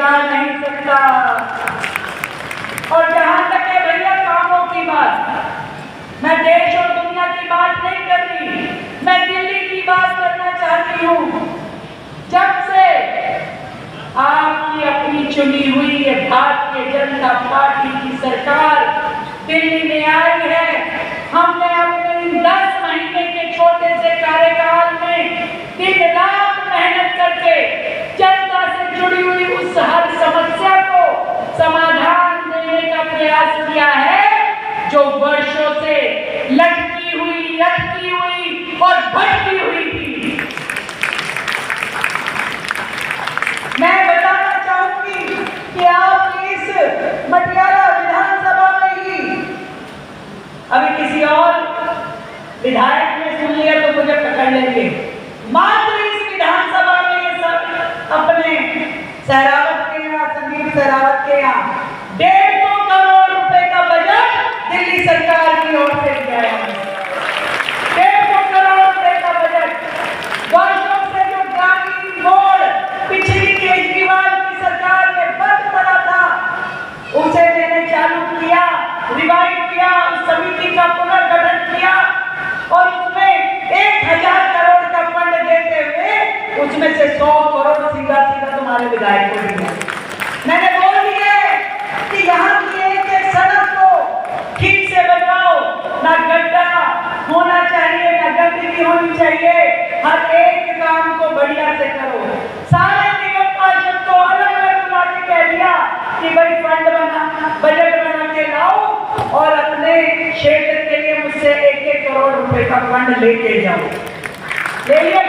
जा नहीं सकता। और जहां तक है भैया कामों की बात, मैं देश और दुनिया की बात नहीं कर रही, मैं दिल्ली की बात करना चाहती हूँ। जब से आपकी अपनी चुनी हुई है भारतीय जनता पार्टी की सरकार दिल्ली में आई है, हमने अपने 10 महीने के छोटे से कार्यकाल में दिन रात मेहनत करके जनता से जुड़ी हुई उस हर समस्या को समाधान देने का प्रयास किया है जो वर्षों से लटकी हुई और भटकी हुई थी। मैं बताना चाहूंगी कि आप इस मटियाला विधानसभा में ही, अभी किसी और विधायक ने सुन लिया तो मुझे पकड़ लेंगे, मात्र इस विधानसभा में ये सब अपने सहरावत के यहाँ, संदीप सहरावत के यहाँ 150 करोड़ रुपए का बजट दिल्ली सरकार की ओर से दिया है। 150 करोड़ रुपए का बजट वर्षों से जो ग्रामीण बोर्ड पिछली केजरीवाल की सरकार में बंद पड़ा था, उसे मैंने चालू किया, रिवाइव किया, उस समिति का पुनर्गठन किया और उसमें 1000 करोड़ का फंड देते हुए उसमें से 100 करोड़ सीधा तुम्हारे विधायक को दिया। मैंने बोल दिया कि यहाँ की एक सड़क को ठीक से बनवाओ, ना गड्ढा होना चाहिए, ना गंदगी होनी चाहिए, हर एक काम को बढ़िया से करो। सारे निगम पार्षद को अलग अलग बुला के कह दिया कि भाई फंड बजट बना के लाओ और अपने क्षेत्र के लिए मुझसे 1-1 करोड़ रुपए का फंड लेके जाओ। ले लिया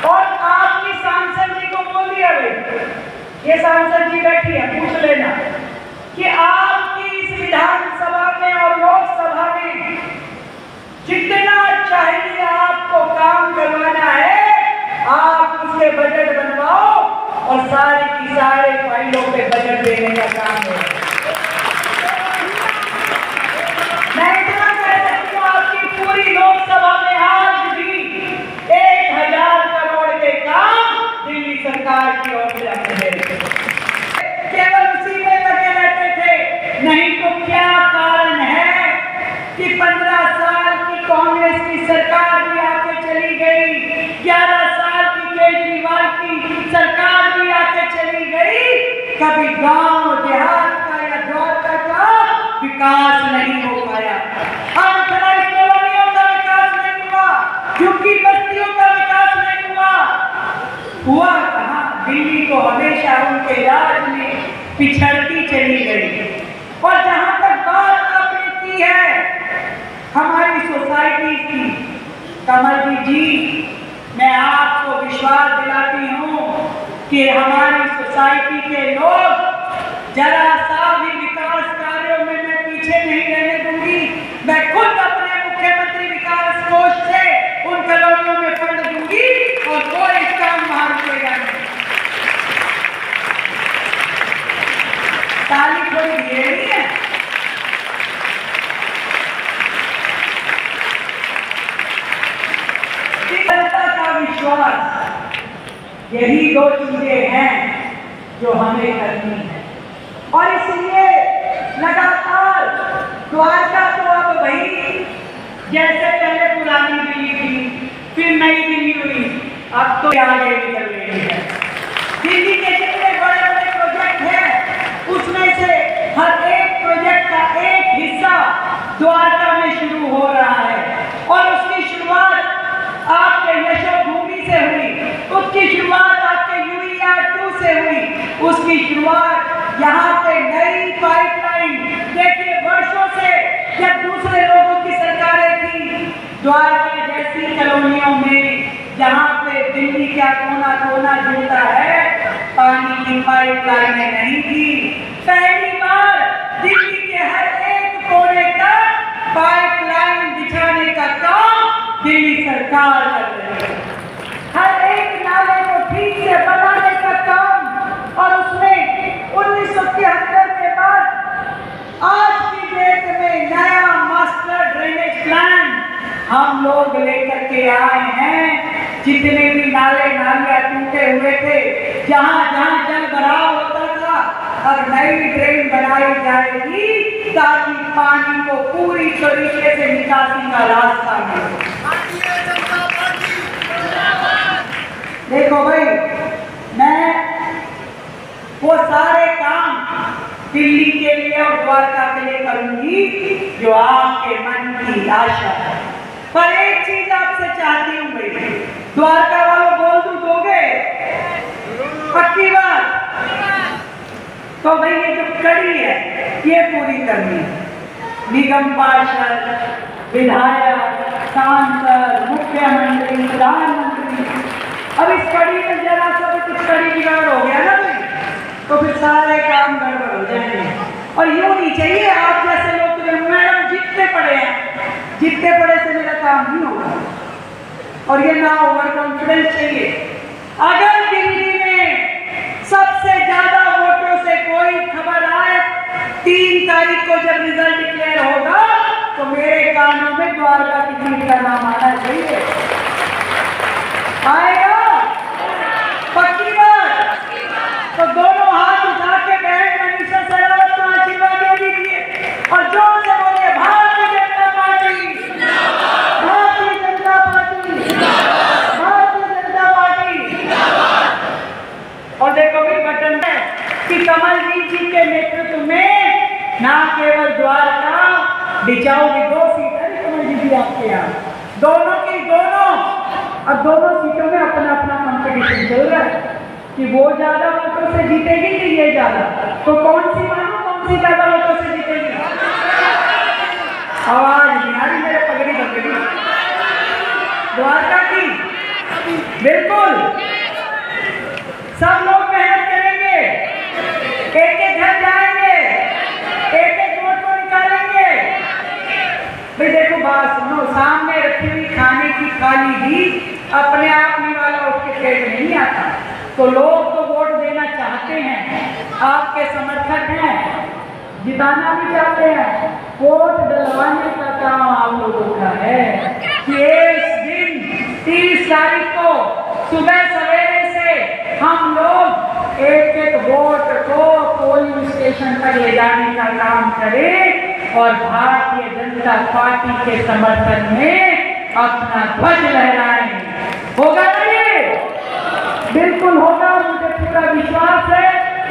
और आपकी सांसद जी को बोल दिया, भाई ये सांसद जी बैठी है, पूछ लेना कि आपकी इस विधानसभा में और लोकसभा में जितना चाहिए आपको काम करवाना है, आप उसके बजट बनवाओ और सारी की सारे फाइलों पे बजट देने का काम है। मैं इतना कह सकती हूँ, आपकी पूरी लोकसभा में आज भी 1000 करोड़ के काम दिल्ली सरकार की ओर से अपने केवल उसी में लगे रहते थे। नहीं तो क्या कारण है कि 15 साल की कांग्रेस की सरकार भी आके चली गई, 11 साल की केजरीवाल की सरकार भी आके चली गई, कभी गांव देहात का या द्वारका का विकास नहीं हो पाया। अनऑथराइज्ड कॉलोनियों का विकास नहीं हुआ, क्योंकि बस्तियों का विकास नहीं हुआ कहाँ? दिल्ली को हमेशा उनके राज में पिछड़ती चली गई। और जहां तक बात आपने की है हमारी सोसाइटी की, कमल जी, मैं आपको विश्वास दिलाती हूँ कि हमारी सोसाइटी के लोग जरा सा भी विकास कार्यों में मैं पीछे नहीं रहने दूंगी। मैं खुद अपने मुख्यमंत्री विकास कोष से उन कॉलोनियों में फंड दूंगी और कोई काम वहां रुकेगा नहीं। ताली थोड़ी दे रही है। जनता का विश्वास, यही 2 चीजें हैं जो हमें करनी है। और इसलिए लगातार द्वारका तो अब वही जैसे पहले पुरानी दिल्ली थी, फिर नई दिल्ली हुई, अब तो आगे निकल रही है। दिल्ली के जितने बड़े बड़े प्रोजेक्ट हैं उसमें से हर एक प्रोजेक्ट का एक हिस्सा द्वारका में शुरू हो रहा है और उसकी शुरुआत आपके यशोभूमि से हुई, उसकी शुरुआत आपके UER 2 से हुई, उसकी शुरुआत यहाँ पे नई पाइपलाइन। देखिए वर्षों से जब दूसरे लोगों की सरकारें थी, द्वारका जैसी कॉलोनियों में जहाँ पे दिल्ली का कोना कोना जुड़ता है, पानी की पाइपलाइनें नहीं थी। पहली बार दिल्ली के हर एक कोने तक पाइपलाइन बिछाने का काम दिल्ली सरकार कर रही है। हर एक नाले को ठीक से बनाने का काम, और उसमें 1973 के बाद आज की डेट में नया मास्टर ड्रेनेज प्लान हम लोग लेकर के आए हैं। जितने भी नाले नालियां टूटे हुए थे, जहाँ जहाँ जल भराव होता था अब नई ड्रेन बनाई जाएगी ताकि पानी को पूरी तरीके से निकासी का रास्ता मिले। देखो भाई, मैं वो सारे काम दिल्ली के लिए और द्वारका के लिए करूंगी जो आपके मन की आशा है। पर एक चीज आपसे चाहती हूँ भाई, द्वारका वालों बोल दूं दोगे? पक्की बात? तो भाई ये जो कड़ी है ये पूरी करनी है। निगम पार्षद, विधायक, सांसद, मुख्यमंत्री, प्रधानमंत्री, अब इस कड़ी में जरा सा भी कुछ कड़ी बिगाड़ हो गया ना भाई तो फिर सारे काम गड़बड़ हो जाएंगे। और यूं नहीं चाहिए आप जैसे लोग तो मैडम जितने पढ़े हैं, जितने पढ़े से मेरा काम नहीं होगा। और ये ना ओवर कॉन्फिडेंस चाहिए। अगर दिल्ली में सबसे ज्यादा वोटों से कोई खबर आए 3 तारीख को जब रिजल्ट डिक्लेयर होगा तो मेरे कानों में द्वारका की जीत का नाम आना चाहिए। आएगा? पक्की बात? तो दोनों हाथ उठा के बहन मनीषा शेरावत को आशीर्वाद दे दीजिए और जोर से बोलिए Bharatiya Janata party, Bharatiya Janata party, Bharatiya Janata party. और देखो भी बटन है कि कमलजीत जी के नेतृत्व में ना केवल द्वारका बिचाऊ की 2 सीट है कमलजीत जी आपके यहाँ, दोनों की दोनों। अब दोनों सीटों में अपना अपना कंपटीशन चल रहा है कि वो ज्यादा वोटों से जीतेगी कि ये ज्यादा। तो कौन सी मानो, कौन सी ज्यादा वोटों से जीतेगी? आवाज नहीं आ रही, मेरे पगड़ी पकड़ी। द्वारका की बिल्कुल सब लोग मेहनत करेंगे, एक एक घर जाएंगे, एक एक वोट को निकालेंगे। भाई देखो बात सुनो, सामने रखी हुई खाने की थाली भी अपने आप में वाला उठ के पेट नहीं आता। तो लोग तो वोट देना चाहते हैं, आपके समर्थक हैं, जिताना भी चाहते हैं। वोट डलवाने का काम आप लोगों का है कि इस दिन 30 तारीख को सुबह सवेरे से हम लोग एक एक वोट को पोलिंग स्टेशन पर ले जाने का काम करें और भारतीय जनता पार्टी के समर्थन में अपना ध्वज लहराएं। होगा ना ये? बिल्कुल होगा, मुझे पूरा विश्वास है।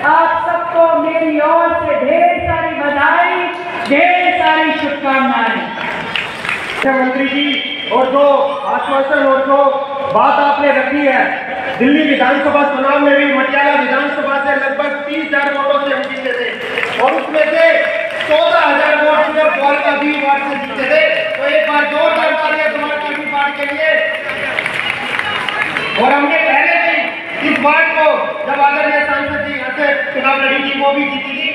आप सबको मेरी ओर से ढेर सारी बधाई, ढेर सारी शुभकामनाएं। मुख्यमंत्री जी, और जो आश्वासन और जो बात आपने रखी है, दिल्ली विधानसभा चुनाव में भी मटियाला विधानसभा से लगभग 30,000 वोटों से हम जीते थे और उसमें से 14,000 वोट सिर्फ द्वारका 20 वार्ड से जीते थे। तो एक बार जोरदार तालियां द्वारका की वार्ड के लिए। और हमने पहले भी इस वार्ड को जब आदरणीय सांसद जी यहाँ से चुनाव लड़ी थी वो भी जीती थी।